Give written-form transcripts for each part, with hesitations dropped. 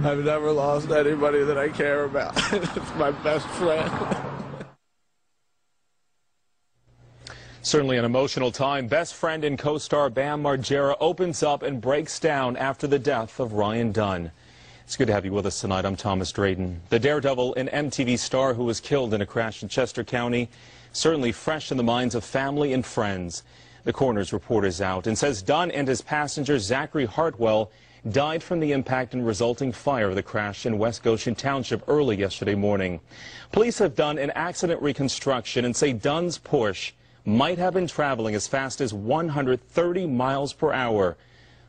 I've never lost anybody that I care about. It's my best friend. Certainly an emotional time. Best friend and co-star Bam Margera opens up and breaks down after the death of Ryan Dunn. It's good to have you with us tonight. I'm Thomas Drayton. The daredevil and MTV star who was killed in a crash in Chester County, certainly fresh in the minds of family and friends. The coroner's report is out and says Dunn and his passenger Zachary Hartwell died from the impact and resulting fire of the crash in West Goshen Township early yesterday morning. Police have done an accident reconstruction and say Dunn's Porsche might have been traveling as fast as 130 miles per hour.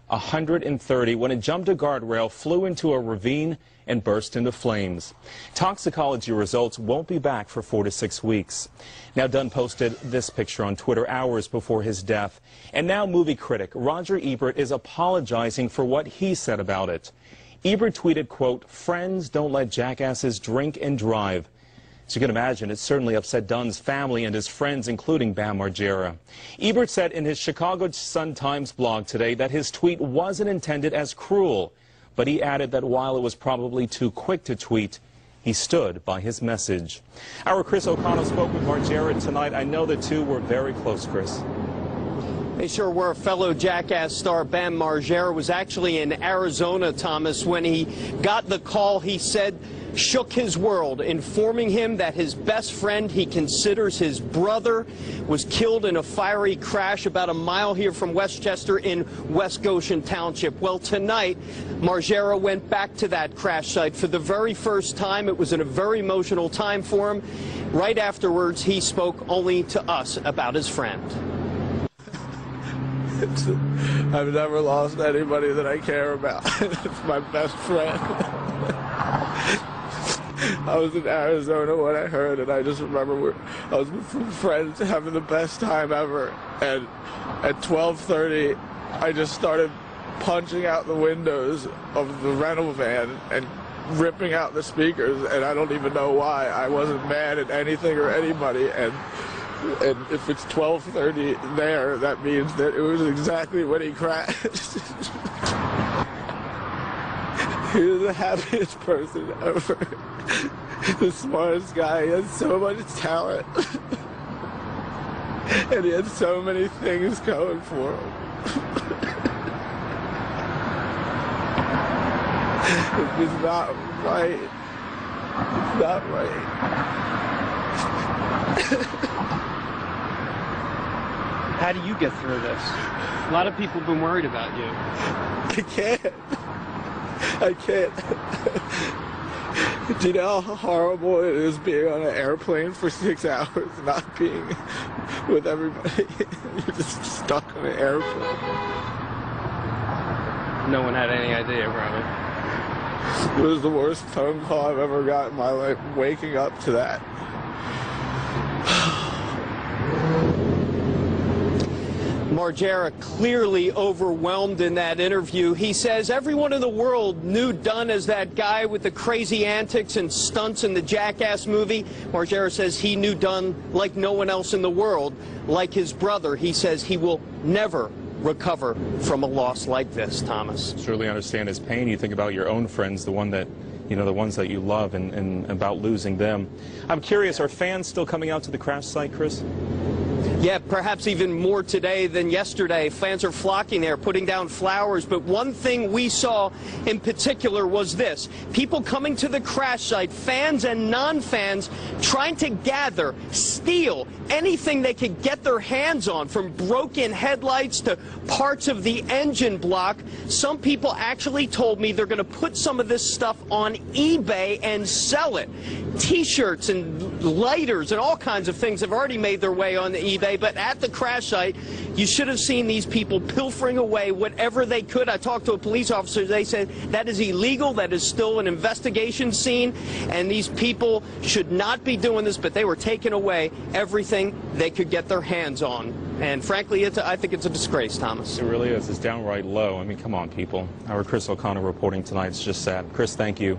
130 when it jumped a guardrail, flew into a ravine, and burst into flames. Toxicology results won't be back for 4 to 6 weeks. Now, Dunn posted this picture on Twitter hours before his death. And now movie critic Roger Ebert is apologizing for what he said about it. Ebert tweeted, quote, "Friends don't let jackasses drink and drive." As you can imagine, it certainly upset Dunn's family and his friends, including Bam Margera. Ebert said in his Chicago Sun-Times blog today that his tweet wasn't intended as cruel, but he added that while it was probably too quick to tweet, he stood by his message. Our Chris O'Connell spoke with Margera tonight. I know the two were very close, Chris. They sure were. Fellow Jackass star Bam Margera was actually in Arizona, Thomas, when he got the call. He said shook his world, informing him that his best friend he considers his brother was killed in a fiery crash about a mile here from Westchester in West Goshen Township. Well, tonight, Margera went back to that crash site for the very first time. It was a very emotional time for him. Right afterwards, he spoke only to us about his friend. I've never lost anybody that I care about. It's my best friend. I was in Arizona when I heard it. I just remember I was with some friends having the best time ever. And at 12:30, I just started punching out the windows of the rental van and ripping out the speakers. And I don't even know why. I wasn't mad at anything or anybody. And if it's 12:30 there, that means that it was exactly when he crashed. He was the happiest person ever. The smartest guy. He had so much talent. And he had so many things going for him. It's just not right. It's not right. How do you get through this? A lot of people have been worried about you. I can't. I can't. Do you know how horrible it is being on an airplane for 6 hours, not being with everybody? You're just stuck on an airplane. No one had any idea, probably. It was the worst phone call I've ever got in my life, waking up to that. Margera clearly overwhelmed in that interview. He says everyone in the world knew Dunn as that guy with the crazy antics and stunts in the Jackass movie. Margera says he knew Dunn like no one else in the world, like his brother. He says he will never recover from a loss like this, Thomas. Surely understand his pain. You think about your own friends, the ones that you love, and about losing them. I'm curious, are fans still coming out to the crash site, Chris? Yeah, perhaps even more today than yesterday. Fans are flocking there, putting down flowers. But one thing we saw in particular was this. People coming to the crash site, fans and non-fans, trying to gather, steal anything they could get their hands on, from broken headlights to parts of the engine block. Some people actually told me they're going to put some of this stuff on eBay and sell it. T-shirts and lighters and all kinds of things have already made their way on eBay. But at the crash site, you should have seen these people pilfering away whatever they could. I talked to a police officer. They said that is illegal. That is still an investigation scene. And these people should not be doing this, but they were taking away everything they could get their hands on. And frankly, I think it's a disgrace, Thomas. It really is. It's downright low. I mean, come on, people. Our Chris O'Connell reporting tonight. It's just sad. Chris, thank you.